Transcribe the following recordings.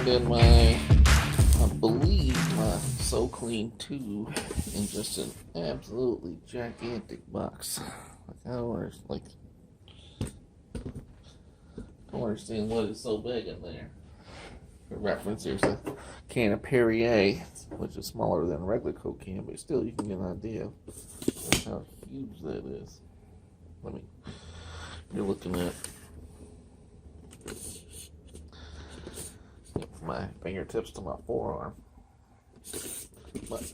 got in my, I believe, my SoClean 2 in just an absolutely gigantic box. I don't understand what is so big in there. For reference, there's a can of Perrier, which is smaller than a regular Coke can, but still you can get an idea of how huge that is. You're looking at my fingertips to my forearm. But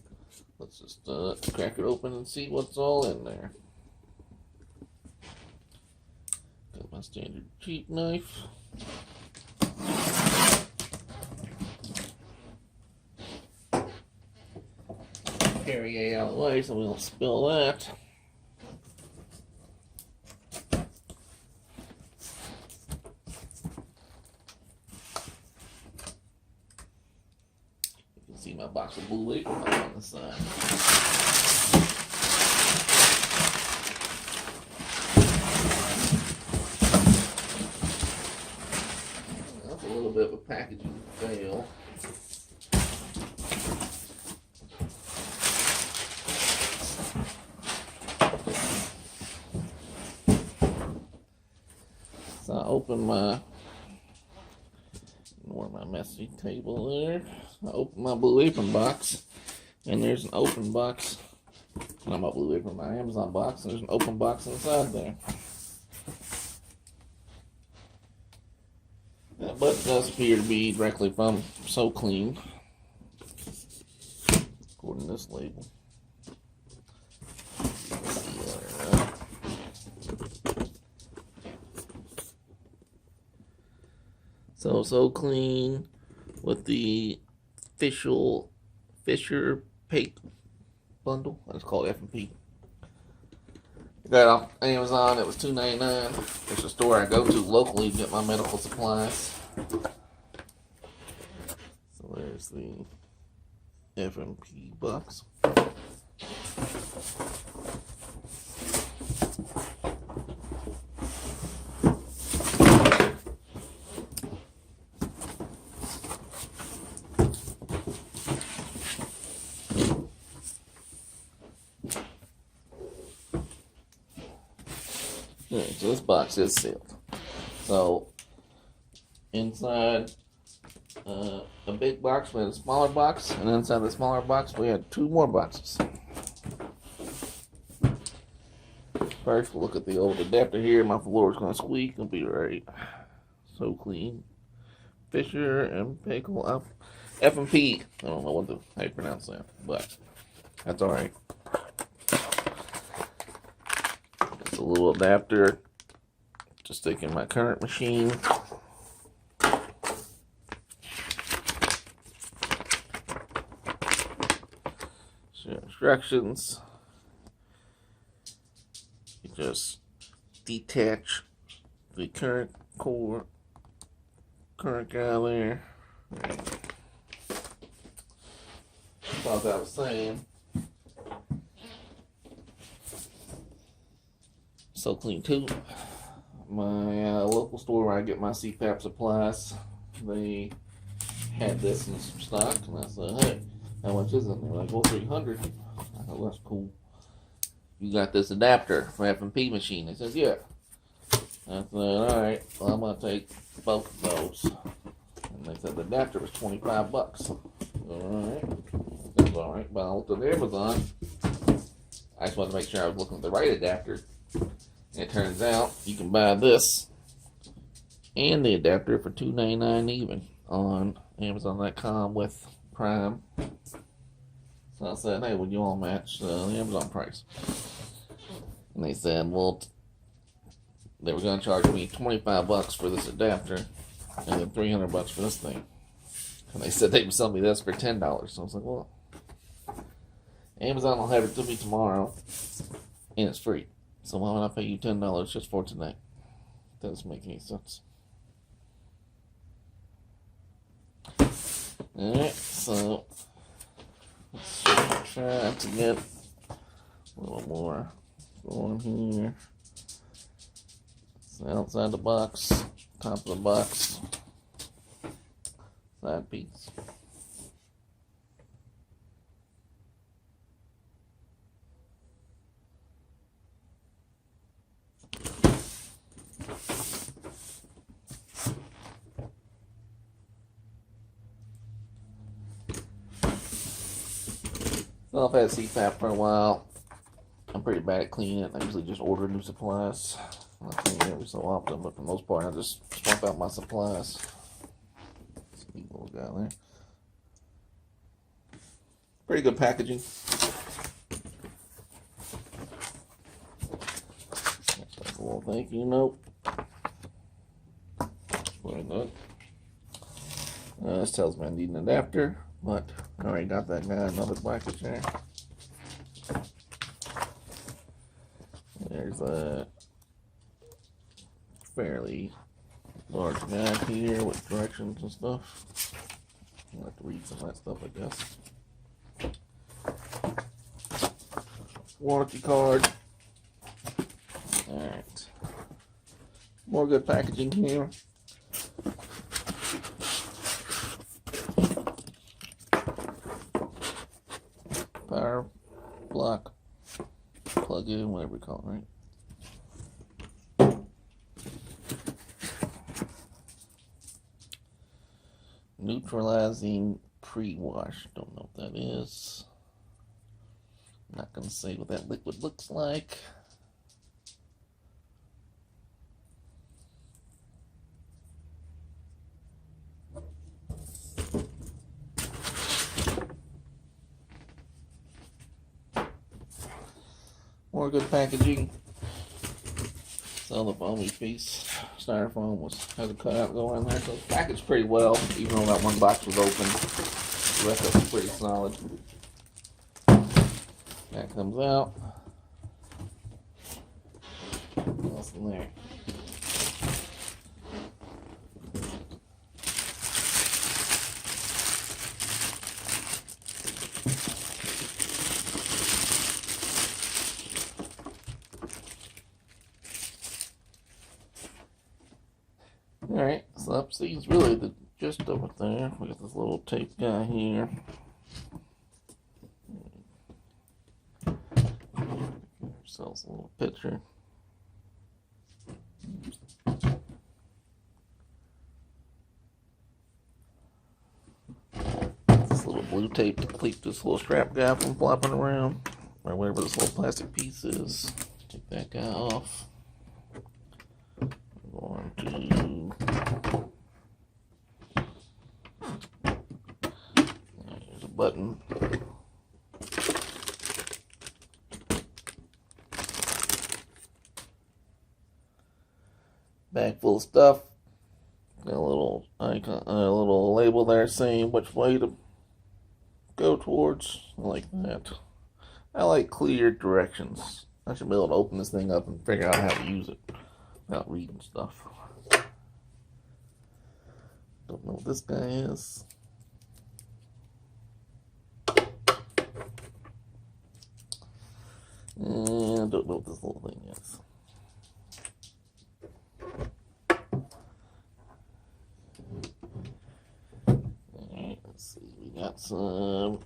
let's just crack it open and see what's all in there. Got my standard cheap knife. Perrier out of the way so we don't spill that. See my box of Blue Apron on the side. That's a little bit of a packaging fail. So I open my messy table there. I open my Blue Apron box, and there's an open box. Not my Blue Apron, my Amazon box, and there's an open box inside there. But it does appear to be directly from SoClean, according to this label. So SoClean with the official Fisher Paykel bundle. Let's call it F&P. Got it off Amazon. It was $2.99. It's a store I go to locally to get my medical supplies. So there's the F&P box. So this box is sealed. So inside a big box, we had a smaller box, and inside the smaller box, we had two more boxes. First, we'll look at the old adapter here. My floor is going to squeak. It'll be right. SoClean, Fisher and Paykel F&P. I don't know how you pronounce that, but that's all right. It's a little adapter to stick in my current machine. So instructions. You just detach the current cord, current guy there. As I was saying, SoClean 2. My local store where I get my CPAP supplies, they had this in some stock, and I said, hey, how much is it? And they're like, well, $300. I thought, well, that's cool. You got this adapter for F&P machine? They said, yeah. I said, all right, well, I'm going to take both of those. And they said the adapter was $25. All right. That's all right. But I looked at Amazon. I just wanted to make sure I was looking at the right adapter. And it turns out you can buy this and the adapter for $2.99 even on Amazon.com with Prime. So I said, hey, would you all match the Amazon price? And they said, well, they were going to charge me $25 for this adapter and then $300 for this thing. And they said they would sell me this for $10. So I was like, well, Amazon will have it to me tomorrow and it's free. So why would I pay you $10 just for tonight? That doesn't make any sense. Alright, so let's try to get a little more going here. It's outside the box, top of the box. side piece. So I've had CPAP for a while. I'm pretty bad at cleaning it. I usually just order new supplies. I clean it every so often, but for the most part, I just swap out my supplies. Sweet little guy there. Pretty good packaging. A little thank you note. Very good. This tells me I need an adapter, but I already got that guy another package there. There's a fairly large guide here with directions and stuff. I'll have to read some of that stuff, I guess. Warranty card. Alright. More good packaging here. Power block. Plug in, whatever we call it, right? Neutralizing pre-wash. Don't know what that is. I'm not going to say what that liquid looks like. More good packaging. So the foamy piece, styrofoam has a cutout going in there, so it's packaged pretty well, even though that one box was open. The rest of it's pretty solid. That comes out. What else in there? Alright, so that seems really the gist of it there. We got this little tape guy here. Ourselves a little picture. This little blue tape to keep this little strap guy from flopping around, or whatever this little plastic piece is. Take that guy off. Going to there's a button. Bag full of stuff. Got a little icon, a little label there saying which way to go towards. I like that. I like clear directions. I should be able to open this thing up and figure out how to use it without reading stuff. Don't know what this guy is. And I don't know what this little thing is. Alright, let's see. We got some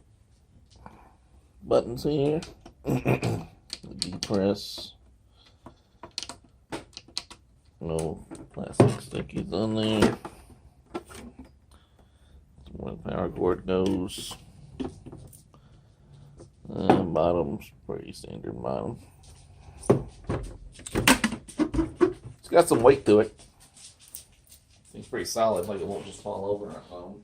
buttons here. The depress. No plastic stickies on there. That's where the power cord goes. Bottom's pretty standard bottom. It's got some weight to it. Seems pretty solid, like it won't just fall over on its own.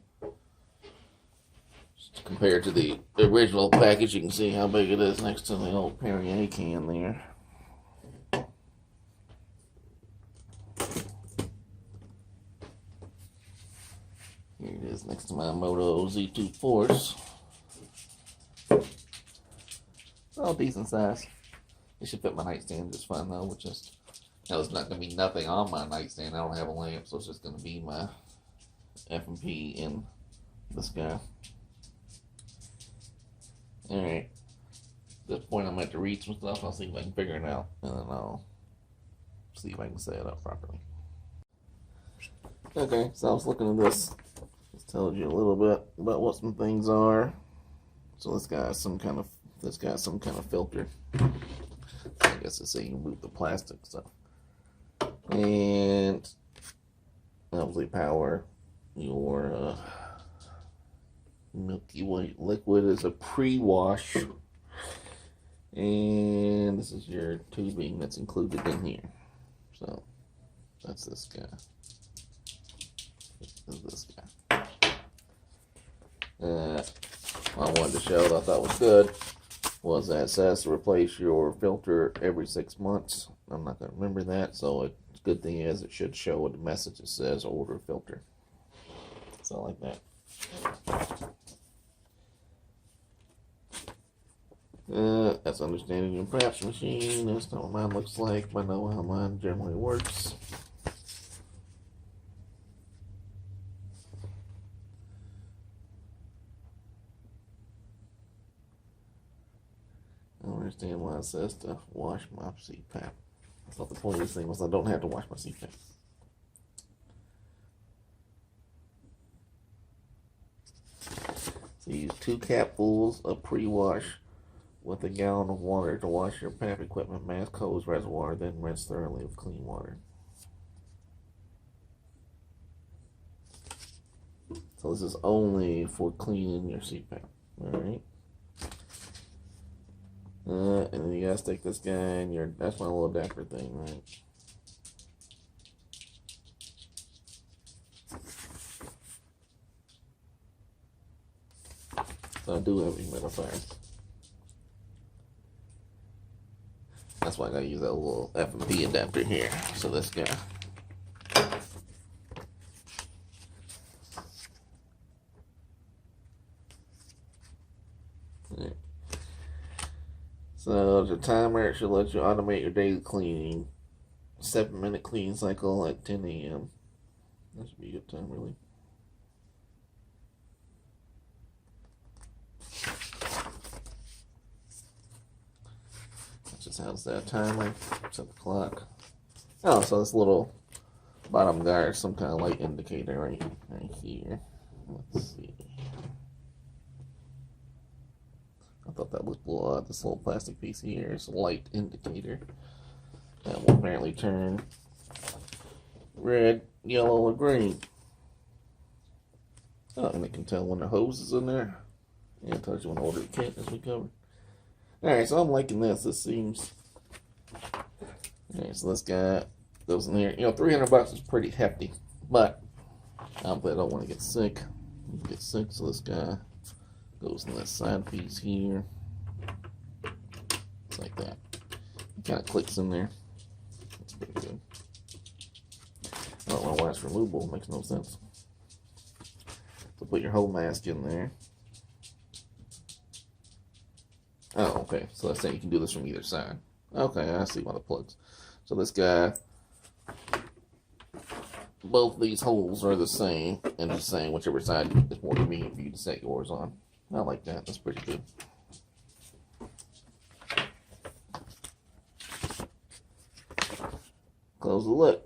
Just compared to the original package, you can see how big it is next to the old Perrier can there. Here it is next to my Moto Z2 Force. Oh, decent size. It should fit my nightstand just fine though, which is, it's not going to be nothing on my nightstand. I don't have a lamp, so it's just going to be my F&P in this guy. Alright. At this point, I'm going to have to read some stuff. I'll see if I can figure it out, and then I'll see if I can set it up properly. Okay, so I was looking at this Just tells you a little bit about what some things are. So this guy has some kind of filter. I guess it's saying remove the plastic stuff. And obviously power your milky white liquid is a pre-wash. And this is your tubing that's included in here. So that's this guy. This guy. I wanted to show that I thought was good was that it says to replace your filter every 6 months. I'm not going to remember that, so it's good thing is it should show what the message that says order a filter. So like that. That's understanding your PAPS machine. That's not what mine looks like, but I know how mine generally works. I don't understand why it says to wash my CPAP. I thought the point of this thing was I don't have to wash my CPAP. So use 2 capfuls of pre-wash with a gallon of water to wash your PAP equipment, mask, hose, reservoir, then rinse thoroughly with clean water. So this is only for cleaning your CPAP. Alright. And then you gotta stick this guy in your, that's my little adapter thing, right? So I do have a humidifier. That's why I gotta use that little F&P adapter here. So this guy. Right. So the timer, it should let you automate your daily cleaning. 7-minute cleaning cycle at 10 a.m. That should be a good time, really. That's just how it's that timer. Set the clock. Oh, so this little bottom guy is some kind of light indicator right here. Let's see. I thought that looked a little odd. This little plastic piece here is a light indicator that will apparently turn red, yellow, or green. Oh, and it can tell when the hose is in there. And it tells you when to order the kit, as we covered. Alright, so I'm liking this. This seems... Alright, so this guy goes in here. You know, $300 is pretty hefty. But, obviously I don't want to get sick. So this guy goes in this side piece here. It's like that. It kind of clicks in there. That's pretty good. I don't know why it's removable. It makes no sense. So put your whole mask in there. Oh, okay. So let's say you can do this from either side. Okay, I see why the plugs. So this guy, both these holes are the same, and just saying whichever side is more convenient for you to set yours on. I like that. That's pretty good. Close the lid.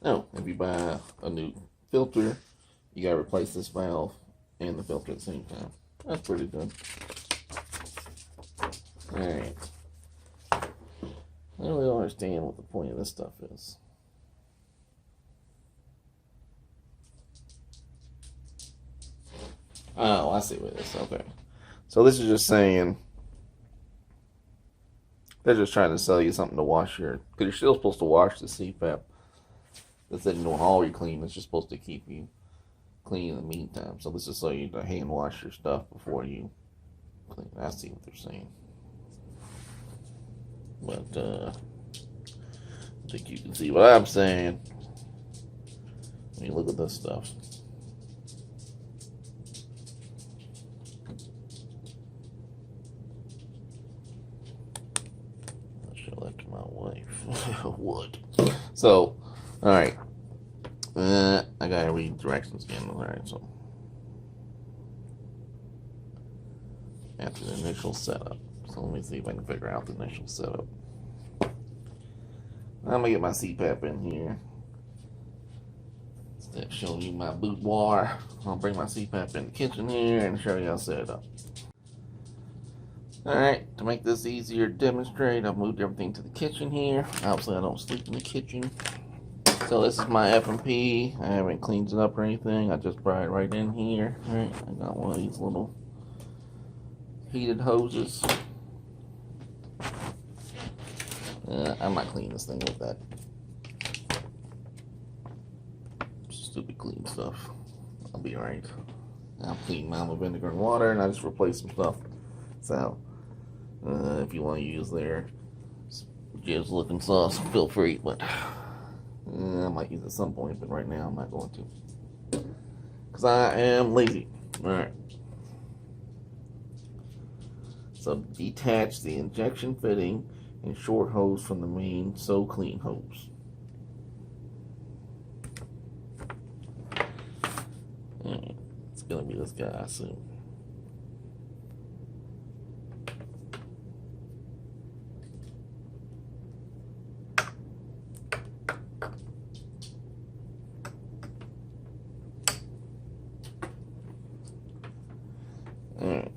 Oh, if you buy a new filter, you gotta replace this valve and the filter at the same time. That's pretty good. Alright. I really don't understand what the point of this stuff is. Oh, I see what it is. Okay. So this is just saying, they're just trying to sell you something to wash your, because you're still supposed to wash the CPAP. That's not doing all your cleaning. It's just supposed to keep you clean in the meantime. So this is so you to hand wash your stuff before you clean. I see what they're saying. But I think you can see what I'm saying when you look at this stuff. I'll show that to my wife. Would. So, alright. I gotta read directions again. Alright, so after the initial setup. So let me see if I can figure out the initial setup. I'm gonna get my CPAP in here. Instead of showing you my boudoir, I'll bring my CPAP in the kitchen here and show you how to set it up. Alright, to make this easier to demonstrate, I've moved everything to the kitchen here. Obviously I don't sleep in the kitchen. So this is my F&P. I haven't cleaned it up or anything. I just brought it right in here. Alright, I got one of these little heated hoses. I'm not cleaning this thing with that stupid clean stuff. I'll be alright. I'll clean mine with vinegar and water, and I just replace some stuff. So, if you want to use their jizz looking sauce, feel free, but I might use it at some point, but right now I'm not going to. Because I am lazy. Alright. So, detach the injection fitting and short hose from the main SoClean hose. It's gonna be this guy, I assume. Alright.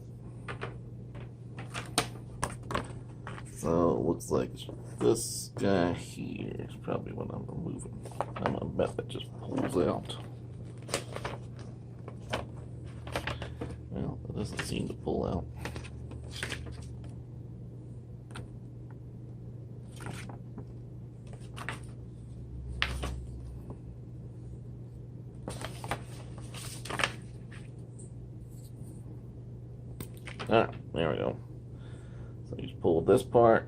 So it looks like this guy here is probably what I'm removing. I'm gonna bet that just pulls out. Well, it doesn't seem to pull out. Alright, there we go. So you just pull this part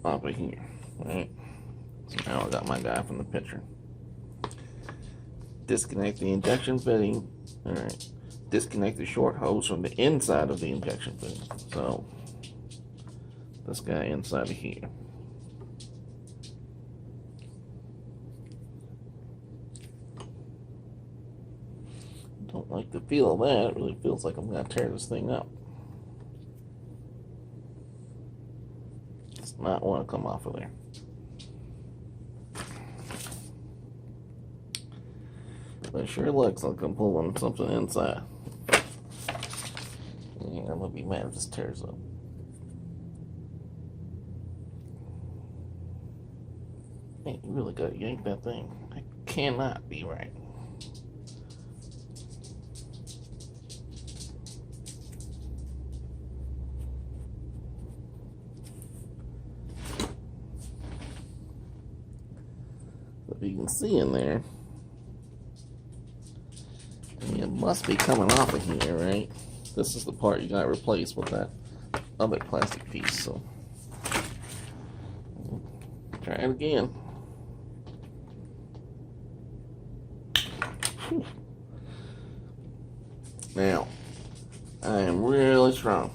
off of here. Alright. So now I got my guy from the picture. Disconnect the injection fitting. Alright. Disconnect the short hose from the inside of the injection fitting. So this guy inside of here. Don't like the feel of that. It really feels like I'm gonna tear this thing up. Does not want to come off of there. But it sure looks like I'm pulling something inside. Yeah, I'm gonna be mad if this tears up. Man, you really gotta yank that thing. That cannot be right. If you can see in there, it must be coming off of here, right? This is the part you got to replace with that other plastic piece. So try it again. Whew. Now I am really strong,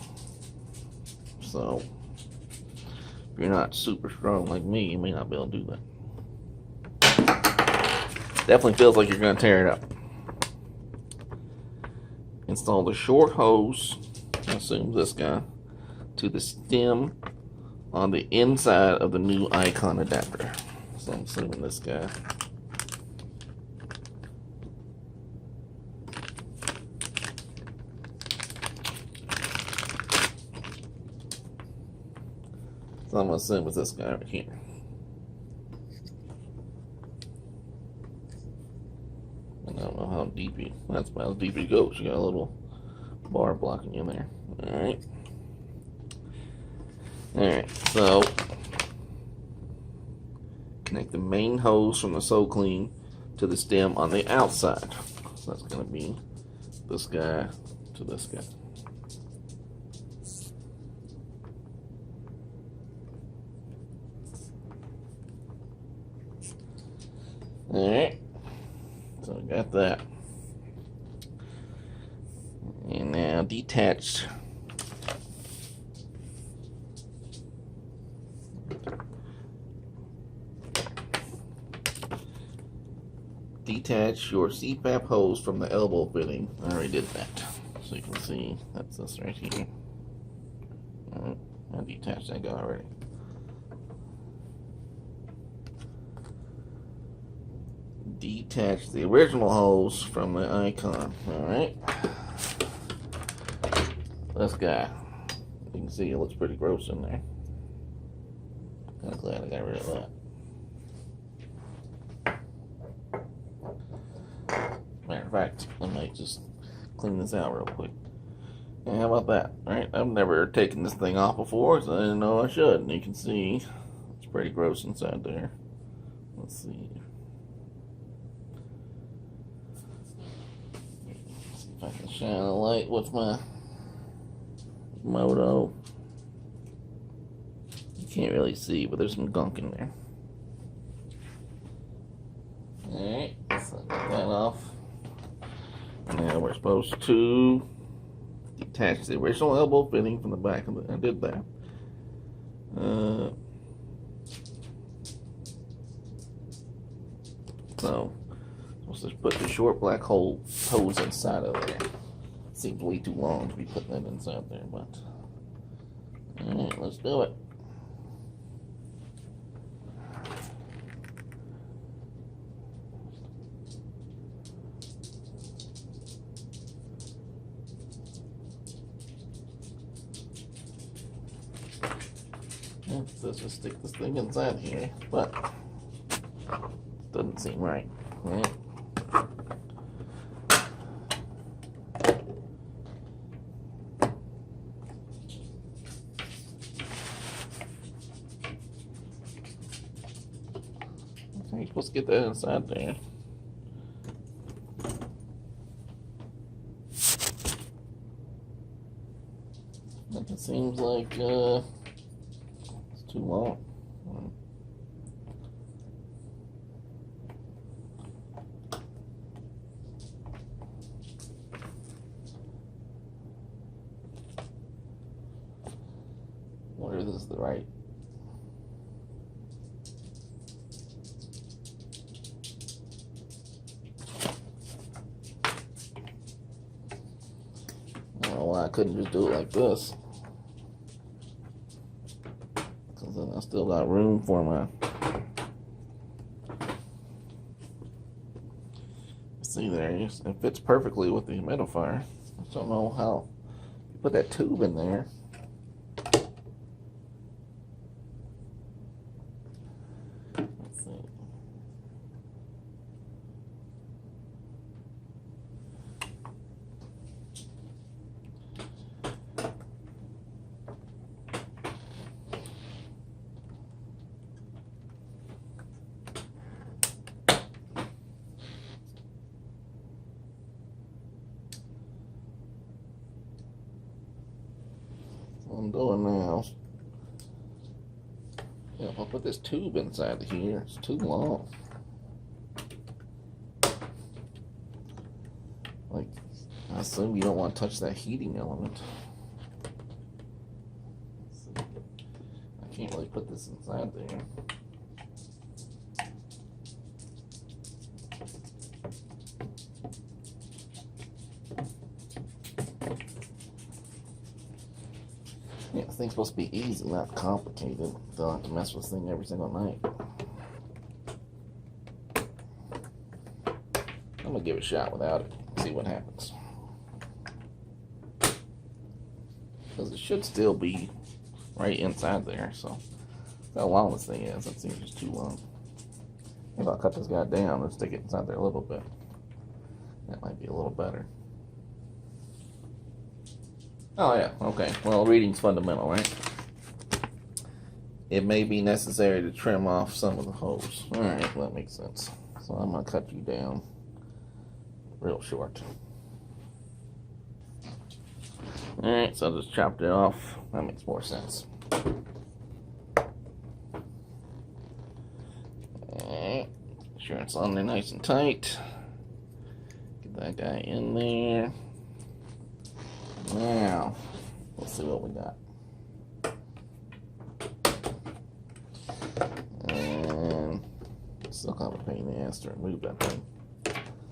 so if you're not super strong like me, you may not be able to do that. Definitely feels like you're going to tear it up. Install the short hose, I assume this guy, to the stem on the inside of the new ICON adapter. So I'm assuming this guy. So I'm going to assume it's this guy right here. I don't know how deep you, that's about as deep it goes. You got a little bar blocking you in there. Alright. Alright, so connect the main hose from the SoClean to the stem on the outside. So that's going to be this guy to this guy. Alright. So I got that. And now detached. Detach your CPAP hose from the elbow fitting. I already did that. So you can see that's this right here. Alright, I detached that guy already. detach the original hose from the icon. Alright. This guy. You can see it looks pretty gross in there. Kind of glad I got rid of that. Matter of fact, I might just clean this out real quick. And how about that? Right? I've never taken this thing off before, so I didn't know I should. And you can see it's pretty gross inside there. Let's see. See if I can shine a light with my moto. You can't really see, but there's some gunk in there. Alright, let's get that off. Now we're supposed to detach the original elbow fitting from the back of it. I did that. So, let's just put the short black hose inside of there. Seems way too long to be putting that inside there, but alright, let's do it. Let's just stick this thing inside here, but it doesn't seem right. Right? How are you supposed to get that inside there? It seems like too long. Wonder if this is the right. I don't know why I couldn't just do it like this. Then I still got room for my. See there, it fits perfectly with the humidifier. I just don't know how you put that tube in there. Let's see. I'm doing now. Yeah, if I put this tube inside here, it's too long. Like, I assume you don't want to touch that heating element. I can't really put this inside there. Yeah, this thing's supposed to be easy, not complicated. Don't have to mess with this thing every single night. I'm gonna give it a shot without it, see what happens. Because it should still be right inside there, so how long this thing is, that seems just too long. Maybe I'll cut this guy down and stick it inside there a little bit. That might be a little better. Oh yeah, okay. Well, reading's fundamental, right? It may be necessary to trim off some of the hose. Alright, that makes sense. So I'm going to cut you down real short. Alright, so I just chopped it off. That makes more sense. Alright, make sure it's on there nice and tight. Get that guy in there. Now, let's see what we got. And still kind of a pain in the ass to remove that thing.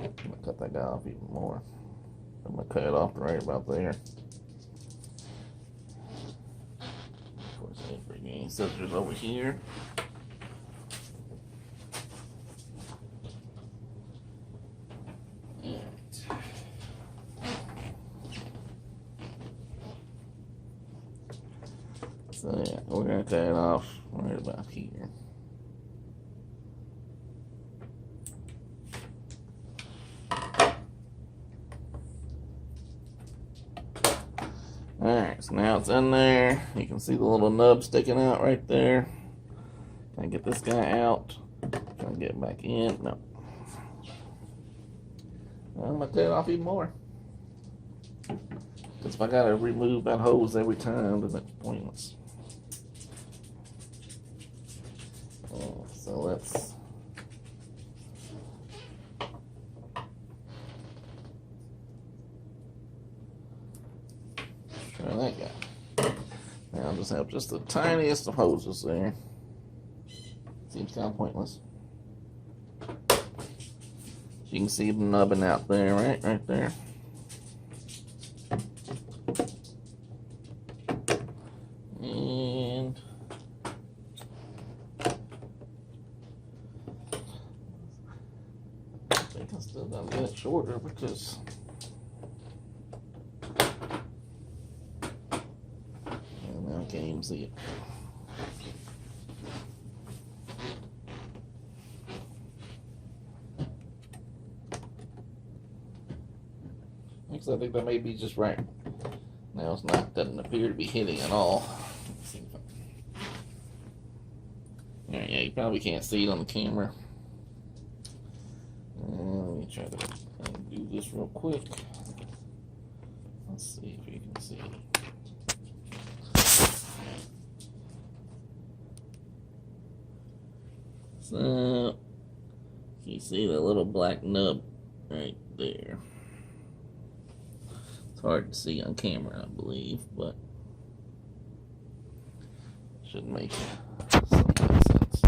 I'm gonna cut that guy off even more. I'm gonna cut it off right about there. Of course, I didn't bring any scissors over here. So yeah, we're gonna cut it off right about here. Alright, so now it's in there. You can see the little nub sticking out right there. Can I get this guy out? Can I get it back in? No. Well, I'm gonna cut it off even more. Because if I gotta remove that hose every time, then it's pointless. So let's try that guy. Now I'll just have just the tiniest of hoses there. Seems kind of pointless. You can see the nubbing out there, right? Right there. And I think I still gotta get it shorter because now I can't even see it. Actually, I think that may be just right. Now it's not, doesn't appear to be hitting at all. Let's see if I... Yeah, you probably can't see it on the camera. Let me try to do this real quick. Let's see if you can see. So, you see the little black nub right there. It's hard to see on camera, I believe, but it should make some sense.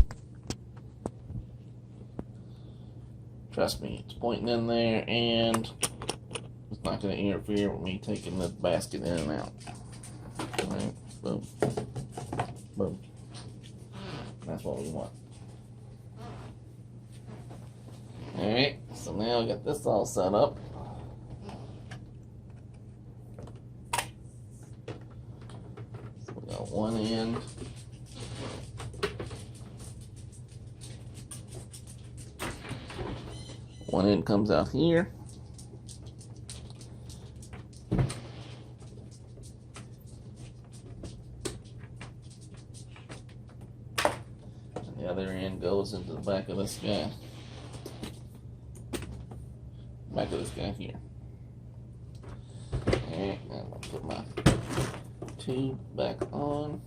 Trust me, it's pointing in there, and it's not going to interfere with me taking the basket in and out. Alright, boom, boom. That's what we want. Alright, so now we got this all set up. So we got one end. One end comes out here. And the other end goes into the back of this guy. Back of this guy here. Alright, now I'm going to put my tube back on.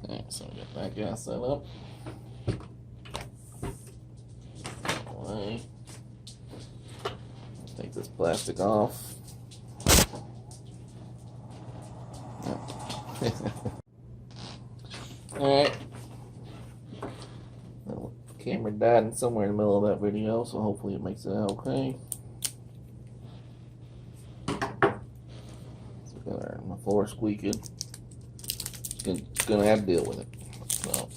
Alright, so we got that guy set up. Away. Take this plastic off. Alright. The camera died somewhere in the middle of that video, so hopefully it makes it out okay. So we got my floor squeaking. It's gonna have to deal with it. So,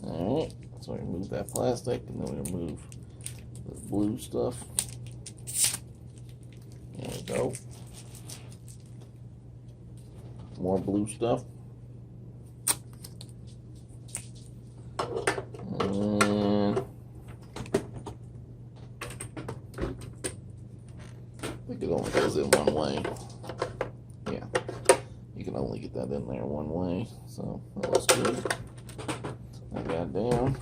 alright. So we remove that plastic, and then we remove the blue stuff. There we go. More blue stuff. And I think it only goes in one way. Yeah, you can only get that in there one way, so that looks good. I got down.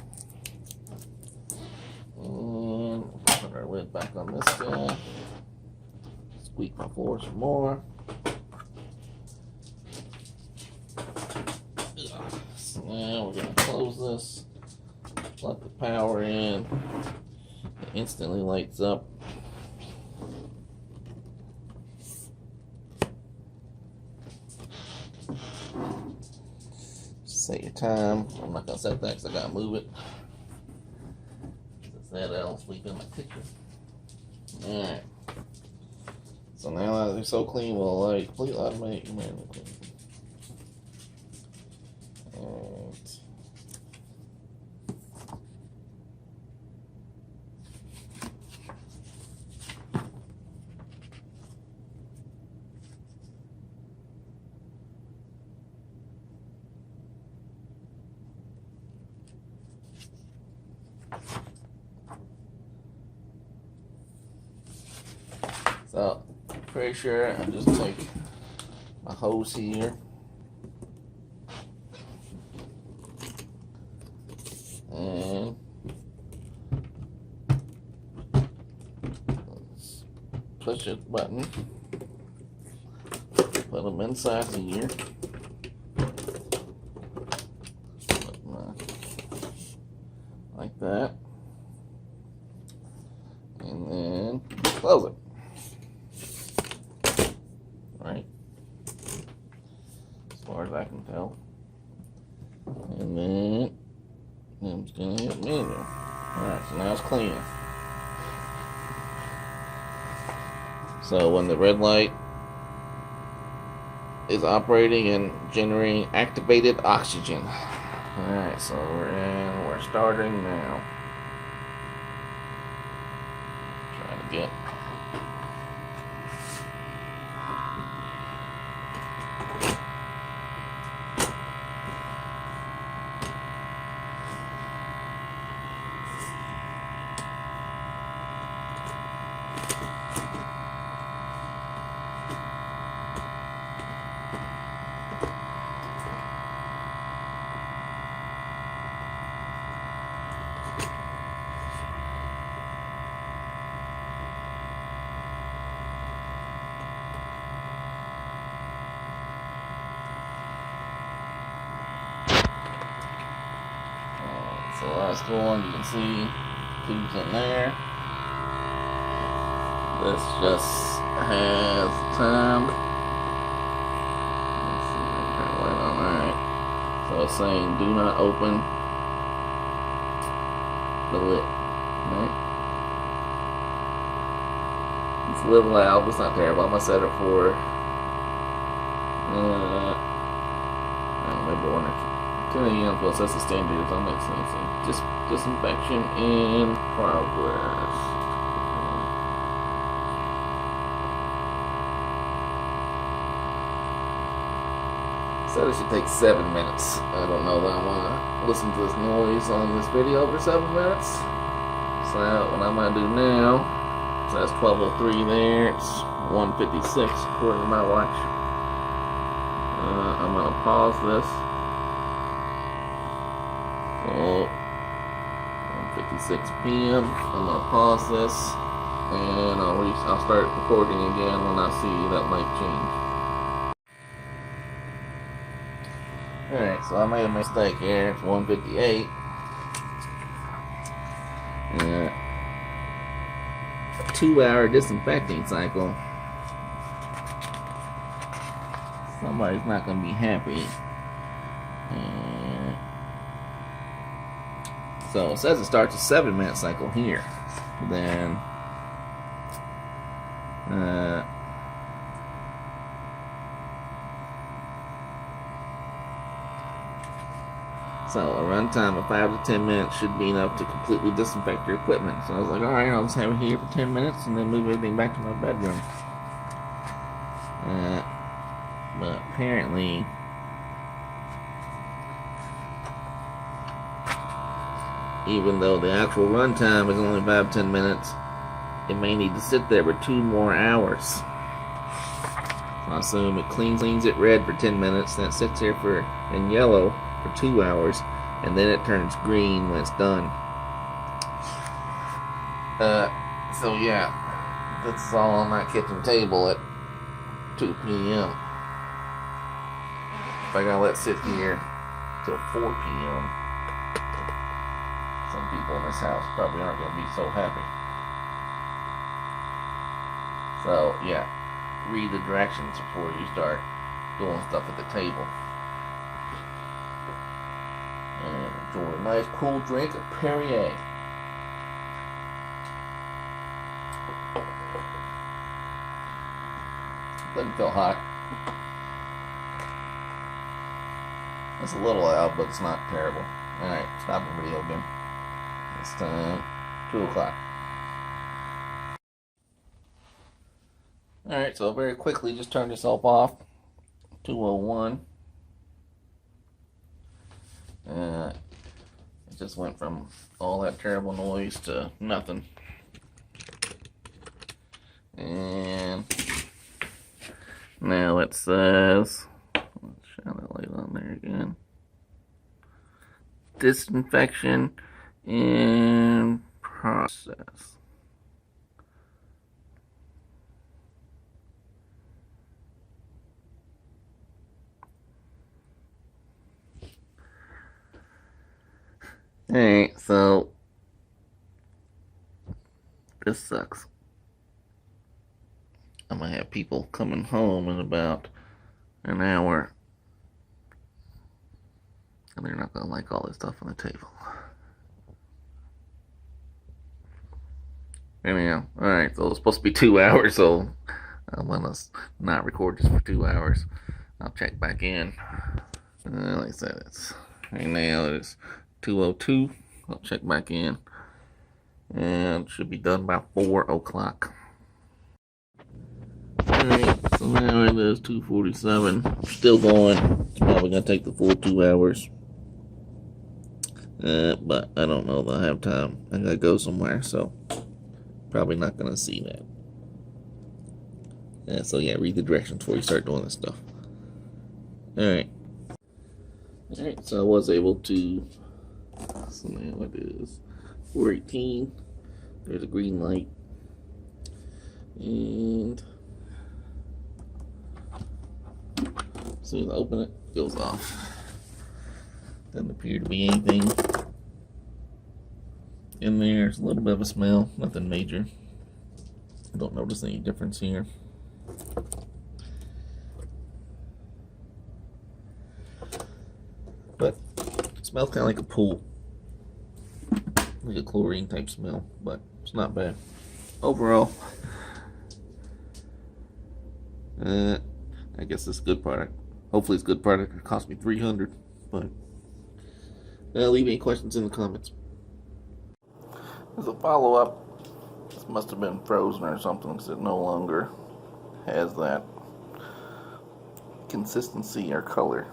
And put our lid back on this guy. Squeak my floor some more. So now we're going to close this. Let the power in. It instantly lights up. Set your time. I'm not gonna set that because I gotta move it. Since that I'll sleep in my kitchen. Alright. So now that it's SoClean will allow you completely automatic your manual cleaning. Alright. So, pretty sure I just take my hose here and push this button, put them inside here, like that, and then close it. Right, as far as I can tell. And then I'm just gonna hit manual. Alright, so now it's clean. So when the red light is operating and generating activated oxygen. Alright, so we're starting now. Trying to get the last one. You can see tubes in there. This just has time. Let's see if I can turn the light on. Alright. So it's saying do not open the lid. Right? It's a little loud, but it's not terrible. I'm gonna set it for I don't remember when it's 10 a.m. plus that's the standard. That makes sense. Just disinfection in progress. Said it should take 7 minutes. I don't know that I want to listen to this noise on this video for 7 minutes. So what I'm gonna do now, so that's 12:03 there. It's 1:56 according to my watch. I'm gonna pause this. So 1:56 p.m. I'm gonna pause this, and I'll start recording again when I see that light change. Alright, so I made a mistake here. It's 1:58. A 2-hour disinfecting cycle. Somebody's not gonna be happy. So it says it starts a 7-minute cycle here. Then so a runtime of 5 to 10 minutes should be enough to completely disinfect your equipment. So I was like, alright, I'll just have it here for 10 minutes and then move everything back to my bedroom. But apparently even though the actual runtime is only 5-10 minutes, it may need to sit there for 2 more hours. So I assume it cleans it red for 10 minutes, then it sits here in yellow for 2 hours, and then it turns green when it's done. So yeah, that's all on my kitchen table at 2 p.m. If I gotta let it sit here till 4 p.m., some people in this house probably aren't going to be so happy. So, yeah, read the directions before you start doing stuff at the table. And enjoy a nice cool drink of Perrier. Doesn't feel hot. It's a little loud, but it's not terrible. Alright, stop the video again. It's time 2 o'clock. Alright, so very quickly just turn this off. 2:01. It just went from all that terrible noise to nothing. And now it says, let's shine that light on there again. Disinfection in process. Alright, so this sucks. I'm gonna have people coming home in about an hour, and they're not gonna like all this stuff on the table. Anyhow, alright, so it's supposed to be 2 hours, so I'm gonna not record this for 2 hours. I'll check back in. Like I said, it's right now it's 2:02. I'll check back in, and it should be done by 4 o'clock. Alright, so now it is 2:47. Still going. It's probably gonna take the full 2 hours. But I don't know that I have time. I gotta go somewhere, so probably not gonna see that. So yeah, read the directions before you start doing this stuff. Alright. Alright, so I was able to, so now it is 4:18. There's a green light. And as soon as I open it, it goes off. Doesn't appear to be anything in there. There's a little bit of a smell, nothing major. I don't notice any difference here. But it smells kind of like a pool, like a chlorine type smell, but it's not bad. Overall, I guess it's a good product. Hopefully it's a good product. It cost me $300, but leave any questions in the comments. As a follow-up, this must have been frozen or something because it no longer has that consistency or color.